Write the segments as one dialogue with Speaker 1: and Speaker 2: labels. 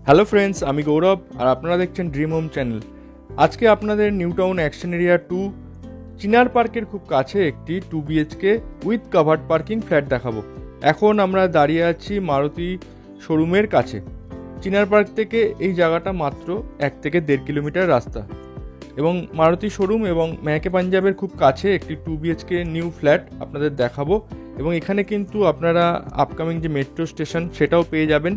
Speaker 1: Hello friends, আমি গৌরব আর আপনারা দেখছেন ড্রিম হোম চ্যানেল। আজকে আপনাদের নিউ টাউন অ্যাকশন এরিয়া 2 চিনার পার্কের খুব কাছে একটি 2 BHK with covered parking flat দেখাবো। এখন আমরা দাঁড়িয়ে আছি মারুতি শোরুমের কাছে। চিনার পার্ক থেকে এই জায়গাটা মাত্র 1 থেকে 1.5 কিলোমিটার রাস্তা এবং মারুতি শোরুম এবং মেহকে পাঞ্জাবের খুব কাছে একটি 2 BHK নিউ ফ্ল্যাট আপনাদের দেখাবো। এবং এখানে কিন্তু আপনারা আপকামিং যে মেট্রো স্টেশন সেটাও পেয়ে যাবেন।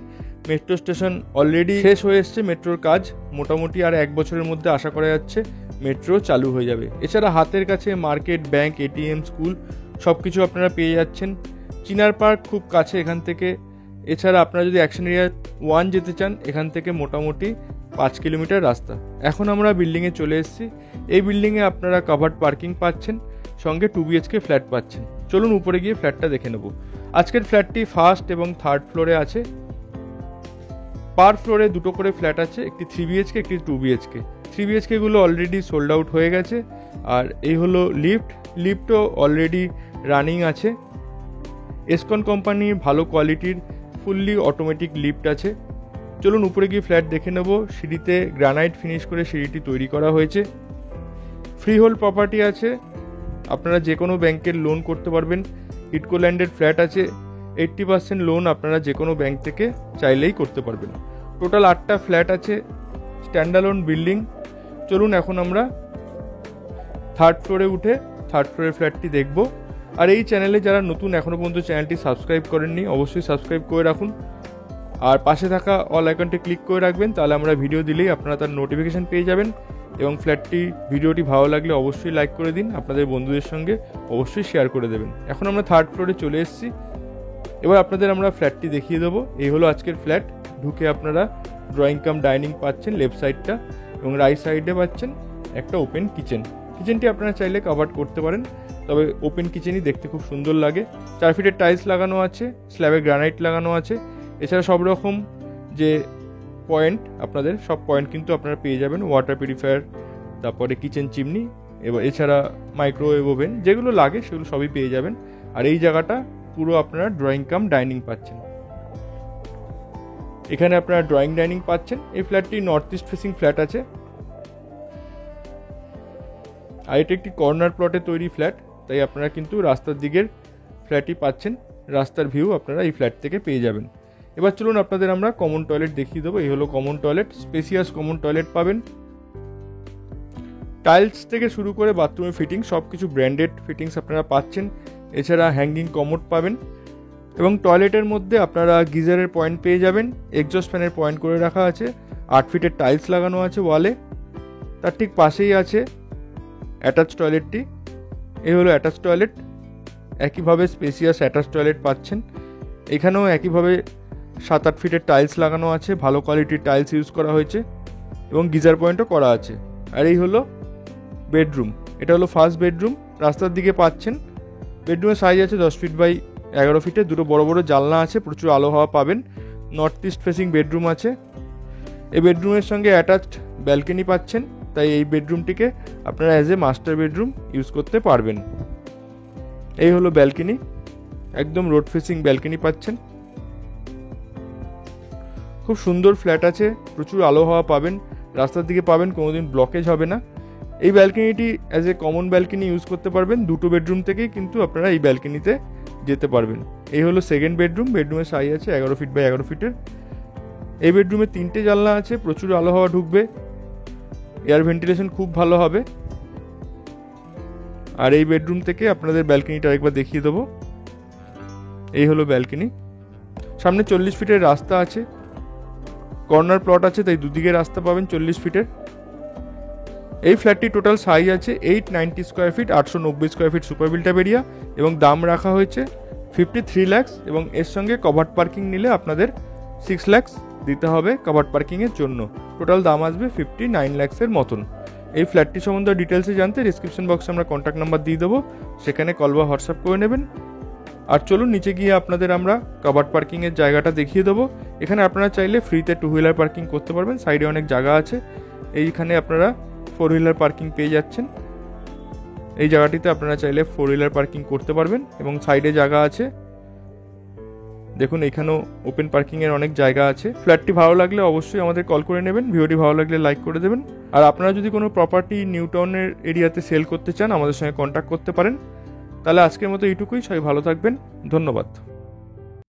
Speaker 1: মেট্রো স্টেশন অলরেডি শেষ হয়ে এসছে, মেট্রোর কাজ মোটামুটি আর 1 বছরের মধ্যে আশা করা যাচ্ছে মেট্রো চালু হয়ে যাবে। এছাড়া হাতের কাছে মার্কেট, ব্যাংক, ATM, স্কুল সব কিছু আপনারা পেয়ে যাচ্ছেন। চিনার পার্ক খুব কাছে এখান থেকে। এছাড়া আপনারা যদি অ্যাকশন এরিয়া 1 যেতে চান, এখান থেকে মোটামুটি 5 কিলোমিটার রাস্তা। এখন আমরা বিল্ডিংয়ে চলে এসেছি। এই বিল্ডিংয়ে আপনারা কাভার্ড পার্কিং পাচ্ছেন, সঙ্গে 2 BHK ফ্ল্যাট পাচ্ছেন। চলুন উপরে গিয়ে ফ্ল্যাটটা দেখে নেব। আজকের ফ্ল্যাটটি ফার্স্ট এবং থার্ড ফ্লোরে আছে। পার ফ্লোরে দুটো করে ফ্ল্যাট আছে, একটি 3 BHK, একটি 2 BHK। 3 BHK গুলো অলরেডি সোল্ড আউট হয়ে গেছে। আর এই হলো লিফটও অলরেডি রানিং আছে। এসকন কোম্পানির ভালো কোয়ালিটির ফুললি অটোমেটিক লিফট আছে। চলুন উপরে গিয়ে ফ্ল্যাট দেখে নেব। সিঁড়িতে গ্রানাইট ফিনিশ করে সিঁড়িটি তৈরি করা হয়েছে। ফ্রি হোল্ড প্রপার্টি আছে, আপনারা যে কোনো ব্যাংকের লোন করতে পারবেন। ইটকো ল্যান্ডের ফ্ল্যাট আছে, 80% লোন আপনারা যে কোনো ব্যাংক থেকে চাইলেই করতে পারবেন। টোটাল 8টা ফ্ল্যাট আছে, স্ট্যান্ডালোন বিল্ডিং। চলুন এখন আমরা থার্ড ফ্লোরে উঠে থার্ড ফ্লোরের ফ্ল্যাটটি দেখব। আর এই চ্যানেলে যারা নতুন এখনও পর্যন্ত চ্যানেলটি সাবস্ক্রাইব করেননি, অবশ্যই সাবস্ক্রাইব করে রাখুন আর পাশে থাকা অল আইকনটি ক্লিক করে রাখবেন। তাহলে আমরা ভিডিও দিলেই আপনারা তার নোটিফিকেশান পেয়ে যাবেন। এবং ভিডিওটি ভালো লাগলে অবশ্যই লাইক করে দিন, আপনাদের বন্ধুদের সঙ্গে অবশ্যই শেয়ার করে দেবেন। এখন আমরা থার্ড ফ্লোরে চলে এসেছি। এবার আপনাদের আমরা ফ্ল্যাটটি দেখিয়ে দেবো। এই হলো আজকের ফ্ল্যাট। ঢুকে আপনারা ড্রয়িং কাম ডাইনিং পাচ্ছেন লেফট সাইডটা, এবং রাইট সাইডে পাচ্ছেন একটা ওপেন কিচেনটি আপনারা চাইলে কাভার্ড করতে পারেন, তবে ওপেন কিচেনই দেখতে খুব সুন্দর লাগে। 4 ফিটের টাইলস লাগানো আছে, স্ল্যাবে গ্রানাইট লাগানো আছে। এছাড়া সব রকম যে পয়েন্ট আপনাদের সব পয়েন্ট কিন্তু আপনারা পেয়ে যাবেন। ওয়াটার পিউরিফায়ার, তারপরে কিচেন চিমনি, এছাড়া মাইক্রোওয়েভ ওভেন যেগুলো লাগে সেগুলো সবই পেয়ে যাবেন। আর এই জায়গাটা পুরো আপনারা ড্রয়িং কাম ডাইনিং পাচ্ছেন। এখানে আপনারা ড্রয়িং ডাইনিং পাচ্ছেন। এই ফ্ল্যাটটি নর্থ ইস্ট ফেসিং ফ্ল্যাট আছে। আর এটা একটি কর্নার প্লটে তৈরি ফ্ল্যাট, তাই আপনারা কিন্তু রাস্তার দিকের ফ্ল্যাটই পাচ্ছেন। রাস্তার ভিউ আপনারা এই ফ্ল্যাট থেকে পেয়ে যাবেন। এবার চলুন আপনাদের আমরা কমন টয়লেট দেখিয়ে দেবো। এই হলো common toilet, spacious common toilet পাবেন। টাইলস থেকে শুরু করে বাথরুমের ফিটিং সব কিছু ব্র্যান্ডেড ফিটিংস আপনারা পাচ্ছেন। এছাড়া হ্যাঙ্গিং কমোড পাবেন এবং টয়লেটের মধ্যে আপনারা গিজারের পয়েন্ট পেয়ে যাবেন। এক্সজস্ট ফ্যানের পয়েন্ট করে রাখা আছে। 8 ফিটের টাইলস লাগানো আছে ওয়ালে। তার ঠিক পাশেই আছে অ্যাটাচ টয়লেটটি। এই হলো অ্যাটাচ টয়লেট। একইভাবে স্পেসিয়াস অ্যাটাচ টয়লেট পাচ্ছেন। এখানেও একইভাবে 7-8 ফিটের টাইলস লাগানো আছে, ভালো কোয়ালিটির টাইলস ইউজ করা হয়েছে এবং গিজার পয়েন্টও করা আছে। আর এই হলো বেডরুম। এটা হলো ফার্স্ট বেডরুম, রাস্তার দিকে পাচ্ছেন। বেডরুমের সাইজ আছে 10 ফিট বাই 11 ফিটে। দুটো বড় বড় জানলা আছে, প্রচুর আলো হাওয়া পাবেন। নর্থ ইস্ট ফেসিং বেডরুম আছে। এই বেডরুমের সঙ্গে অ্যাটাচড ব্যালকনি পাচ্ছেন, তাই এই বেডরুমটিকে আপনারা as a master bedroom use করতে পারবেন। এই হলো ব্যালকনি, একদম রোড ফেসিং ব্যালকনি পাচ্ছেন। খুব সুন্দর ফ্ল্যাট আছে, প্রচুর আলো হাওয়া পাবেন, রাস্তার দিকে পাবেন, কোনোদিন ব্লকেজ হবে না। এই ব্যালকনিটি as a common balcony use করতে পারবেন। দুটো বেডরুম থেকেই কিন্তু আপনারা এই ব্যালকনিতে যেতে পারবেন। এই হলো সেকেন্ড বেডরুম। বেডরুমের সাইজ আছে 11 ফিট বাই 11 ফিটের। এই বেডরুমে 3টে জানলা আছে, প্রচুর আলো হাওয়া ঢুকবে, এয়ার ভেন্টিলেশন খুব ভালো হবে। আর এই বেডরুম থেকে আপনাদের ব্যালকনিটা আরেকবার দেখিয়ে দেবো। এই হলো ব্যালকনি। সামনে 40 ফিটের রাস্তা আছে, কর্নার প্লট আছে, তাই দুদিকে রাস্তা পাবেন 40 ফিটের। এই ফ্ল্যাটটি টোটাল সাইজ আছে 890 square feet, 890 square feet super built-up area, এবং দাম রাখা হয়েছে 53 লাখ। এবং এর সঙ্গে কভার্ড পার্কিং নিলে আপনাদের 6 লাখ দিতে হবে কভার্ড পার্কিংয়ের জন্য। টোটাল দাম আসবে 59 লাখের মতন। এই ফ্ল্যাটটি সম্বন্ধে ডিটেলসে জানতে ডিসক্রিপশন বক্সে আমরা কন্ট্যাক্ট নাম্বার দিয়ে দেবো, সেখানে কল বা হোয়াটসঅ্যাপ করে নেবেন। আর চলুন নিচে গিয়ে আপনাদের আমরা কভার্ড পার্কিংয়ের জায়গাটা দেখিয়ে দেবো। এখানে আপনারা চাইলে ফ্রিতে 2 হুইলার পার্কিং করতে পারবেন। সাইডে অনেক জায়গা আছে, এইখানে আপনারা 4 হুইলার পার্কিং পেয়ে যাচ্ছেন। এই জায়গাটিতে আপনারা চাইলে 4 হুইলার পার্কিং করতে পারবেন এবং সাইডে জায়গা আছে দেখুন এখানেও ওপেন পার্কিংয়ের অনেক জায়গা আছে। ফ্ল্যাটটি ভালো লাগলে অবশ্যই আমাদের কল করে নেবেন, ভিডিওটি ভালো লাগলে লাইক করে দেবেন। আর আপনারা যদি কোনো প্রপার্টি নিউ টাউনের এরিয়াতে সেল করতে চান আমাদের সঙ্গে কন্ট্যাক্ট করতে পারেন। তাহলে আজকের মতো এইটুকুই, সবাই ভালো থাকবেন, ধন্যবাদ।